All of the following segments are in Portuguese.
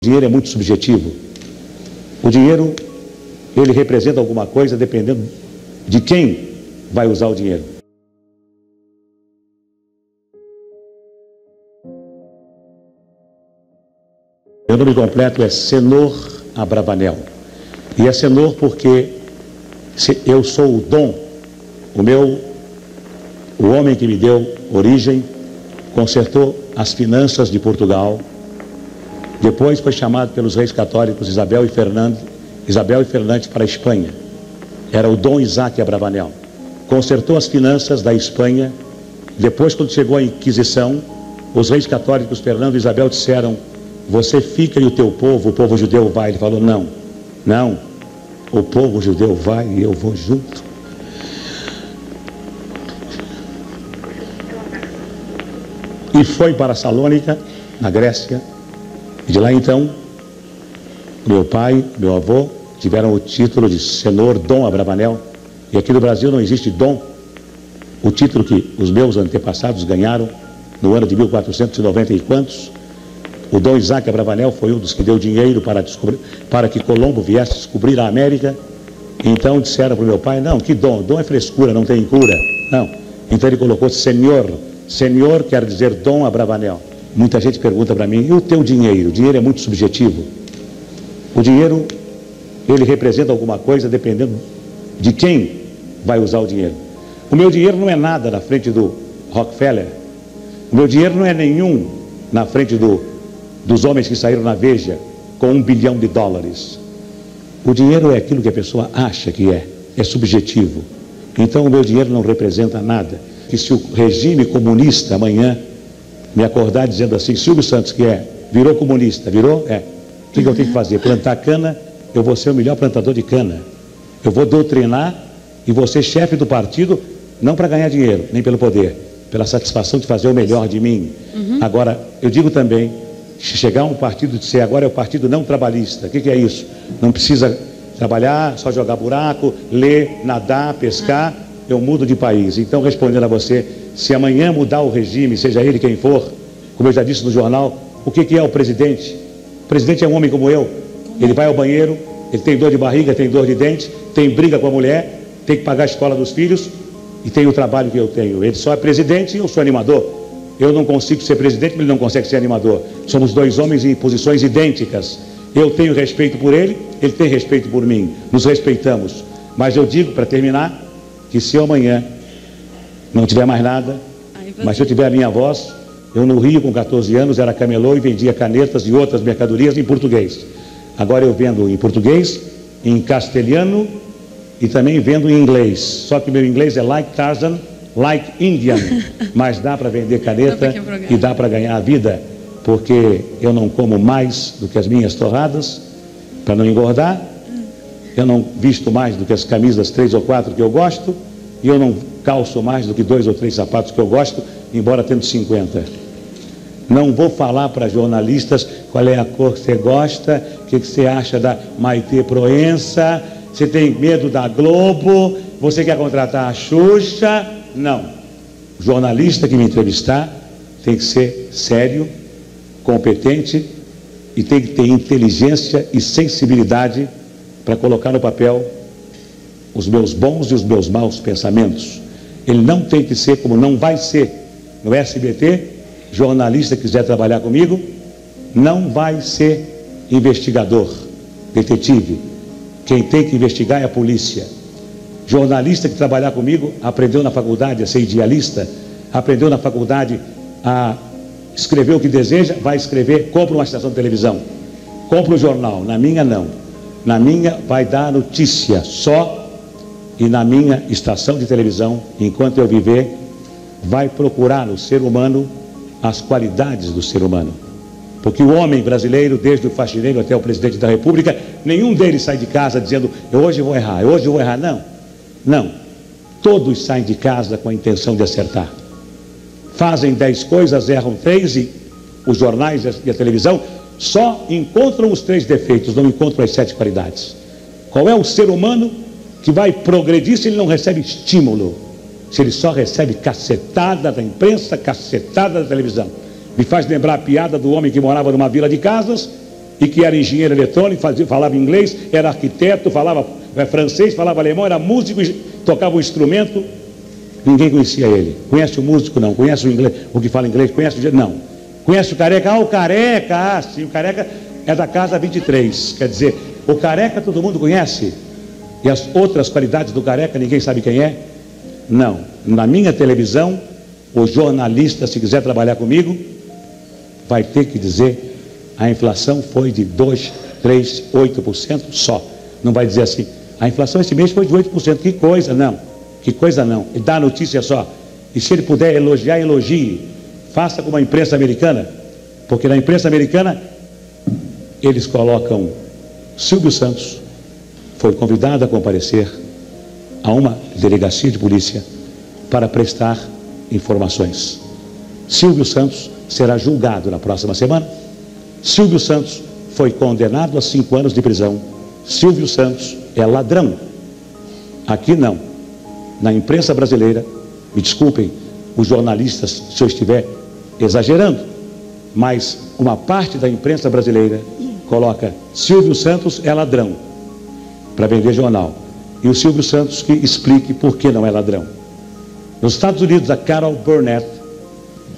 Dinheiro é muito subjetivo. O dinheiro, ele representa alguma coisa dependendo de quem vai usar o dinheiro. Meu nome completo é Senor Abravanel. E é Senor porque eu sou o dom, o homem que me deu origem, consertou as finanças de Portugal. Depois foi chamado pelos reis católicos Isabel e Fernandes para a Espanha. Era o Dom Isaac Abravanel. Consertou as finanças da Espanha. Depois, quando chegou a Inquisição, os reis católicos Fernando e Isabel disseram: você fica e o teu povo, o povo judeu vai. Ele falou: não, o povo judeu vai e eu vou junto. E foi para Salônica, na Grécia. E de lá então, meu pai, meu avô tiveram o título de Senhor Dom Abravanel. E aqui no Brasil não existe dom. O título que os meus antepassados ganharam no ano de 1490 e quantos. O Dom Isaac Abravanel foi um dos que deu dinheiro para que Colombo viesse descobrir a América. Então disseram para o meu pai: não, que dom? Dom é frescura, não tem cura. Não. Então ele colocou Senhor. Senhor quer dizer Dom Abravanel. Muita gente pergunta para mim: e o teu dinheiro? O dinheiro é muito subjetivo. O dinheiro, ele representa alguma coisa dependendo de quem vai usar o dinheiro. O meu dinheiro não é nada na frente do Rockefeller. O meu dinheiro não é nenhum na frente dos homens que saíram na Veja com $1 bilhão. O dinheiro é aquilo que a pessoa acha que é subjetivo. Então o meu dinheiro não representa nada. Que se o regime comunista amanhã me acordar dizendo assim: Silvio Santos, que virou comunista, virou? O que eu tenho que fazer? Plantar cana? Eu vou ser o melhor plantador de cana. Eu vou doutrinar e vou ser chefe do partido, não para ganhar dinheiro, nem pelo poder, pela satisfação de fazer o melhor de mim. Agora, eu digo também, se chegar um partido de ser agora é o partido não trabalhista, o que é isso? Não precisa trabalhar, só jogar buraco, ler, nadar, pescar, eu mudo de país. Então, respondendo a você, se amanhã mudar o regime, seja ele quem for, como eu já disse no jornal, o que é o presidente? O presidente é um homem como eu. Ele vai ao banheiro, ele tem dor de barriga, tem dor de dente, tem briga com a mulher, tem que pagar a escola dos filhos e tem o trabalho que eu tenho. Ele só é presidente e eu sou animador. Eu não consigo ser presidente, mas ele não consegue ser animador. Somos dois homens em posições idênticas. Eu tenho respeito por ele, ele tem respeito por mim. Nos respeitamos. Mas eu digo, para terminar, que se eu amanhã não tiver mais nada, mas se eu tiver a minha voz, eu no Rio com 14 anos era camelô e vendia canetas e outras mercadorias em português. Agora eu vendo em português, em castelhano e também vendo em inglês. Só que meu inglês é like Tarzan, like Indian, mas dá para vender caneta e dá para ganhar a vida, porque eu não como mais do que as minhas torradas para não engordar. Eu não visto mais do que as camisas 3 ou 4 que eu gosto. E eu não calço mais do que 2 ou 3 sapatos que eu gosto, embora tendo 50. Não vou falar para jornalistas qual é a cor que você gosta, o que você acha da Maitê Proença, você tem medo da Globo, você quer contratar a Xuxa. Não. O jornalista que me entrevistar tem que ser sério, competente e tem que ter inteligência e sensibilidade para colocar no papel os meus bons e os meus maus pensamentos. Ele não tem que ser, como não vai ser no SBT, jornalista que quiser trabalhar comigo, não vai ser investigador, detetive. Quem tem que investigar é a polícia. Jornalista que trabalhar comigo aprendeu na faculdade a ser idealista, aprendeu na faculdade a escrever o que deseja, vai escrever, compra uma estação de televisão, compra um jornal. Na minha não. Na minha vai dar notícia só. E na minha estação de televisão, enquanto eu viver, vai procurar no ser humano as qualidades do ser humano. Porque o homem brasileiro, desde o faxineiro até o presidente da República, nenhum deles sai de casa dizendo: hoje eu vou errar, hoje eu vou errar. Não. Todos saem de casa com a intenção de acertar. Fazem 10 coisas, erram 3 e os jornais e a televisão só encontram os 3 defeitos, não encontram as 7 qualidades. Qual é o ser humano que vai progredir se ele não recebe estímulo? Se ele só recebe cacetada da imprensa, cacetada da televisão. Me faz lembrar a piada do homem que morava numa vila de casas e que era engenheiro eletrônico, falava inglês, era arquiteto, falava francês, falava alemão, era músico, tocava um instrumento. Ninguém conhecia ele. Conhece o músico? Não. Conhece o inglês? O que fala inglês? Conhece o... Não. Conhece o Careca? Ah, o Careca! Ah, sim, o Careca é da casa 23. Quer dizer, o Careca todo mundo conhece. E as outras qualidades do Careca ninguém sabe quem é? Não. Na minha televisão, o jornalista, se quiser trabalhar comigo, vai ter que dizer: a inflação foi de 2, 3, 8% só. Não vai dizer assim: a inflação esse mês foi de 8%. Que coisa, não. Que coisa não. Ele dá a notícia só. E se ele puder elogiar, elogie. Faça como a imprensa americana. Porque na imprensa americana eles colocam: Silvio Santos foi convidado a comparecer a uma delegacia de polícia para prestar informações. Silvio Santos será julgado na próxima semana. Silvio Santos foi condenado a 5 anos de prisão. Silvio Santos é ladrão. Aqui não. Na imprensa brasileira, me desculpem os jornalistas se eu estiver exagerando, mas uma parte da imprensa brasileira coloca: Silvio Santos é ladrão, para vender jornal. E o Silvio Santos que explique por que não é ladrão. Nos Estados Unidos, a Carol Burnett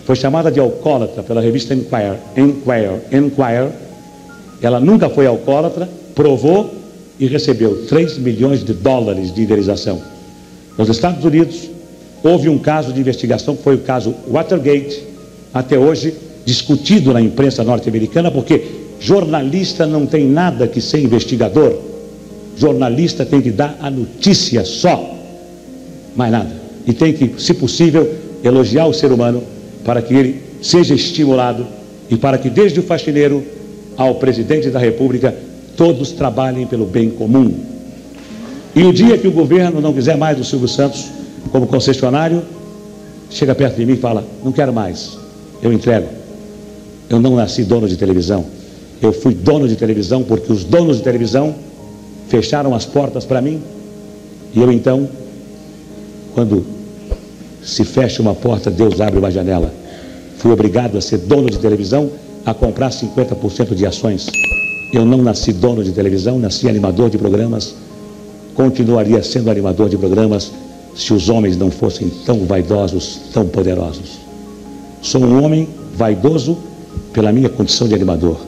foi chamada de alcoólatra pela revista Enquirer. Ela nunca foi alcoólatra, provou e recebeu $3 milhões de indenização. Nos Estados Unidos, houve um caso de investigação, que foi o caso Watergate, até hoje discutido na imprensa norte-americana, porque jornalista não tem nada que ser investigador. Jornalista tem que dar a notícia só, mais nada. E tem que, se possível, elogiar o ser humano para que ele seja estimulado e para que, desde o faxineiro ao presidente da República, todos trabalhem pelo bem comum. E o dia que o governo não quiser mais o Silvio Santos como concessionário, chega perto de mim e fala: não quero mais, eu entrego. Eu não nasci dono de televisão, eu fui dono de televisão porque os donos de televisão fecharam as portas para mim. E eu então, quando se fecha uma porta, Deus abre uma janela. Fui obrigado a ser dono de televisão, a comprar 50% de ações. Eu não nasci dono de televisão, nasci animador de programas. Continuaria sendo animador de programas se os homens não fossem tão vaidosos, tão poderosos. Sou um homem vaidoso pela minha condição de animador,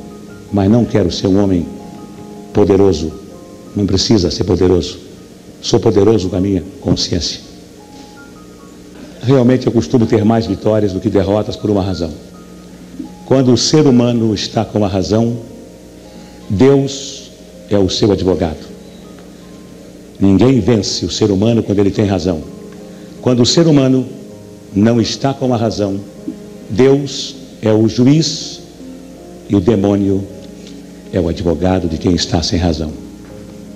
mas não quero ser um homem poderoso. Não precisa ser poderoso. Sou poderoso com a minha consciência. Realmente eu costumo ter mais vitórias do que derrotas por uma razão. Quando o ser humano está com a razão, Deus é o seu advogado. Ninguém vence o ser humano quando ele tem razão. Quando o ser humano não está com a razão, Deus é o juiz e o demônio é o advogado de quem está sem razão.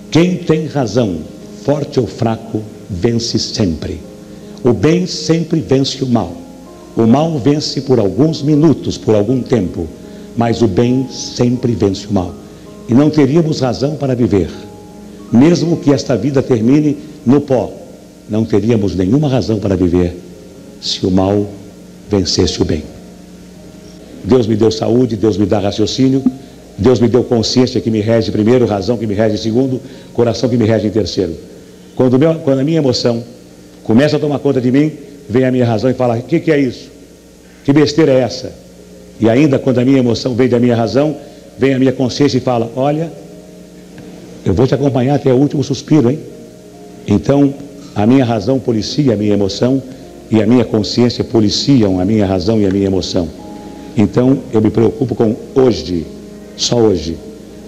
Quem tem razão, forte ou fraco, vence sempre. O bem sempre vence o mal. O mal vence por alguns minutos, por algum tempo, mas o bem sempre vence o mal. E não teríamos razão para viver. Mesmo que esta vida termine no pó, não teríamos nenhuma razão para viver se o mal vencesse o bem. Deus me deu saúde, Deus me dá raciocínio, Deus me deu consciência que me rege primeiro, razão que me rege segundo, coração que me rege em terceiro. Quando a minha emoção começa a tomar conta de mim, vem a minha razão e fala: o que é isso? Que besteira é essa? E ainda quando a minha emoção vem da minha razão, vem a minha consciência e fala: olha, eu vou te acompanhar até o último suspiro, hein? Então, a minha razão policia a minha emoção e a minha consciência policiam a minha razão e a minha emoção. Então, eu me preocupo com hoje, só hoje.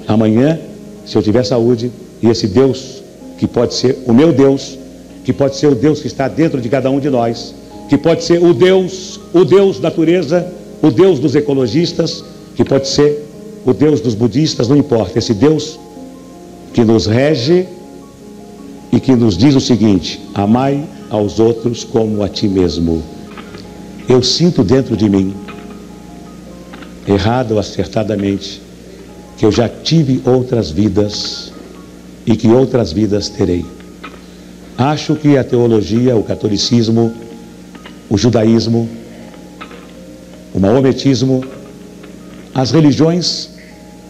Amanhã, se eu tiver saúde, e esse Deus, que pode ser o meu Deus, que pode ser o Deus que está dentro de cada um de nós, que pode ser o Deus natureza, o Deus dos ecologistas, que pode ser o Deus dos budistas, não importa. Esse Deus que nos rege e que nos diz o seguinte: amai aos outros como a ti mesmo. Eu sinto dentro de mim, errado ou acertadamente, que eu já tive outras vidas e que outras vidas terei. Acho que a teologia, o catolicismo, o judaísmo, o maometismo, as religiões,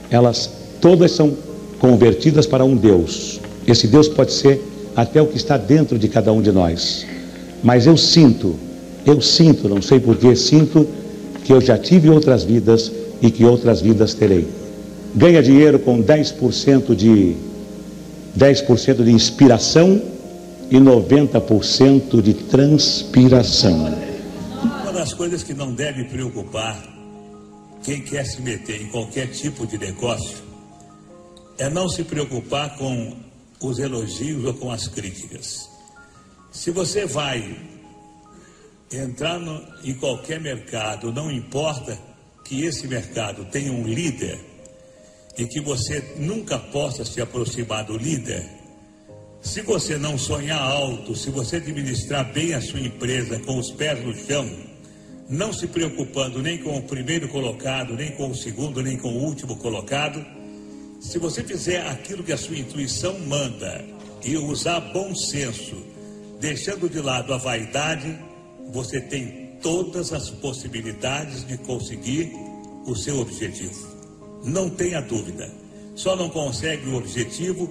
elas todas são convertidas para um Deus. Esse Deus pode ser até o que está dentro de cada um de nós. Mas eu sinto, não sei porquê, sinto que eu já tive outras vidas e que outras vidas terei. Ganha dinheiro com 10% de inspiração e 90% de transpiração. Uma das coisas que não deve preocupar quem quer se meter em qualquer tipo de negócio é não se preocupar com os elogios ou com as críticas. Se você vai entrar em qualquer mercado, não importa que esse mercado tenha um líder e que você nunca possa se aproximar do líder, se você não sonhar alto, se você administrar bem a sua empresa com os pés no chão, não se preocupando nem com o primeiro colocado, nem com o segundo, nem com o último colocado, se você fizer aquilo que a sua intuição manda e usar bom senso, deixando de lado a vaidade, você tem todas as possibilidades de conseguir o seu objetivo. Não tenha dúvida. Só não consegue o objetivo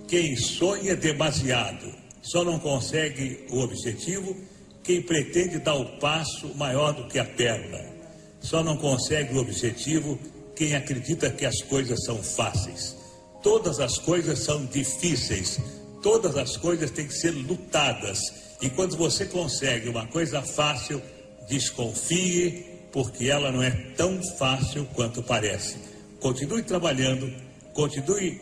quem sonha demasiado. Só não consegue o objetivo quem pretende dar o passo maior do que a perna. Só não consegue o objetivo quem acredita que as coisas são fáceis. Todas as coisas são difíceis. Todas as coisas têm que ser lutadas. E quando você consegue uma coisa fácil, desconfie, porque ela não é tão fácil quanto parece. Continue trabalhando, continue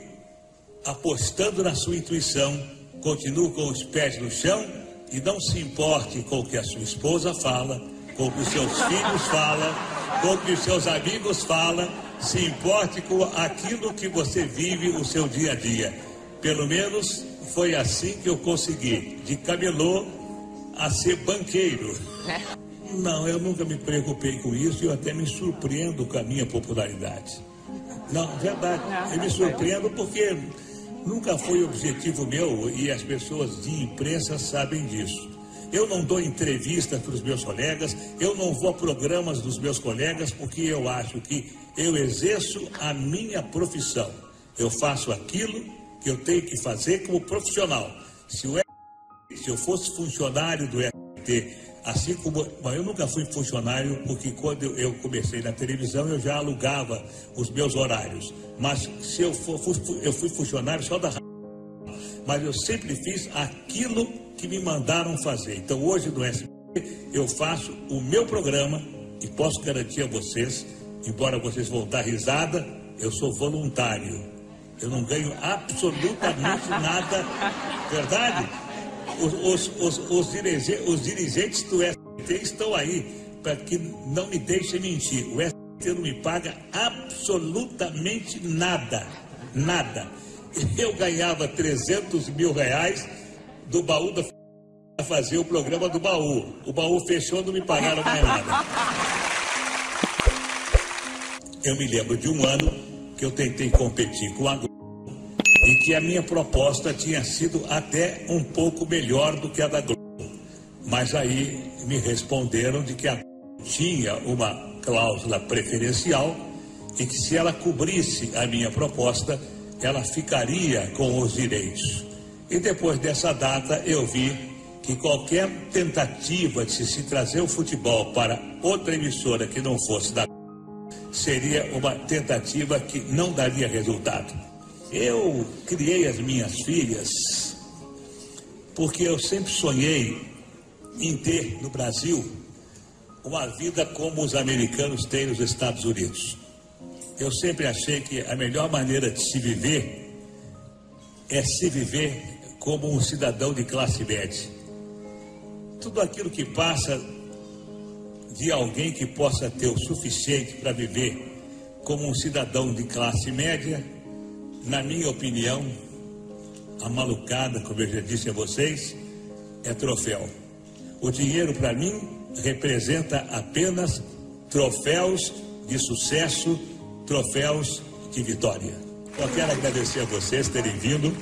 apostando na sua intuição, continue com os pés no chão e não se importe com o que a sua esposa fala, com o que os seus filhos falam, com o que os seus amigos falam, se importe com aquilo que você vive o seu dia a dia. Pelo menos foi assim que eu consegui, de camelô a ser banqueiro. Não, eu nunca me preocupei com isso e eu até me surpreendo com a minha popularidade. Não, verdade, eu me surpreendo porque nunca foi objetivo meu e as pessoas de imprensa sabem disso. Eu não dou entrevista para os meus colegas, eu não vou a programas dos meus colegas porque eu acho que eu exerço a minha profissão. Eu faço aquilo que eu tenho que fazer como profissional. Se eu fosse funcionário do SBT, assim como eu nunca fui funcionário, porque quando eu comecei na televisão eu já alugava os meus horários. Mas se eu fui funcionário só da rádio. Mas eu sempre fiz aquilo que me mandaram fazer. Então hoje no SBT eu faço o meu programa e posso garantir a vocês, embora vocês vão dar risada, eu sou voluntário. Eu não ganho absolutamente nada, verdade? Os dirigentes do SBT estão aí para que não me deixem mentir. O SBT não me paga absolutamente nada, nada. Eu ganhava 300 mil reais do baú para fazer o programa do baú. O baú fechou, não me pagaram mais nada. Eu me lembro de um ano que eu tentei competir com a Globo e que a minha proposta tinha sido até um pouco melhor do que a da Globo. Mas aí me responderam de que a Globo tinha uma cláusula preferencial e que se ela cobrisse a minha proposta, ela ficaria com os direitos. E depois dessa data eu vi que qualquer tentativa de se trazer o futebol para outra emissora que não fosse da Globo seria uma tentativa que não daria resultado. Eu criei as minhas filhas porque eu sempre sonhei em ter no Brasil uma vida como os americanos têm nos Estados Unidos. Eu sempre achei que a melhor maneira de se viver é se viver como um cidadão de classe média. Tudo aquilo que passa de alguém que possa ter o suficiente para viver como um cidadão de classe média, na minha opinião, a malucada, como eu já disse a vocês, é troféu. O dinheiro, para mim, representa apenas troféus de sucesso, troféus de vitória. Eu quero agradecer a vocês terem vindo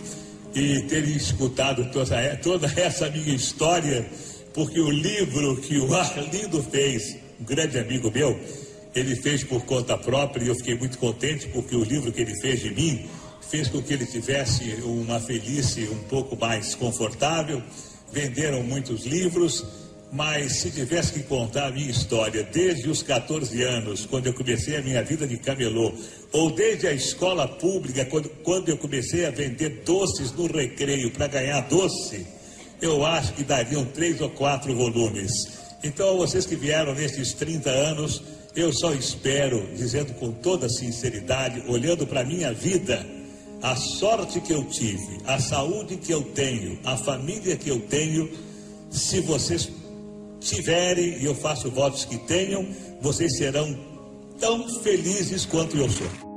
e terem escutado toda essa minha história, porque o livro que o Arlindo fez, um grande amigo meu, ele fez por conta própria e eu fiquei muito contente porque o livro que ele fez de mim fez com que ele tivesse uma velhice um pouco mais confortável. Venderam muitos livros, mas se tivesse que contar a minha história desde os 14 anos, quando eu comecei a minha vida de camelô, ou desde a escola pública, quando eu comecei a vender doces no recreio para ganhar doce, eu acho que dariam 3 ou 4 volumes. Então, vocês que vieram nesses 30 anos, eu só espero, dizendo com toda sinceridade, olhando para a minha vida, a sorte que eu tive, a saúde que eu tenho, a família que eu tenho, se vocês tiverem, e eu faço votos que tenham, vocês serão tão felizes quanto eu sou.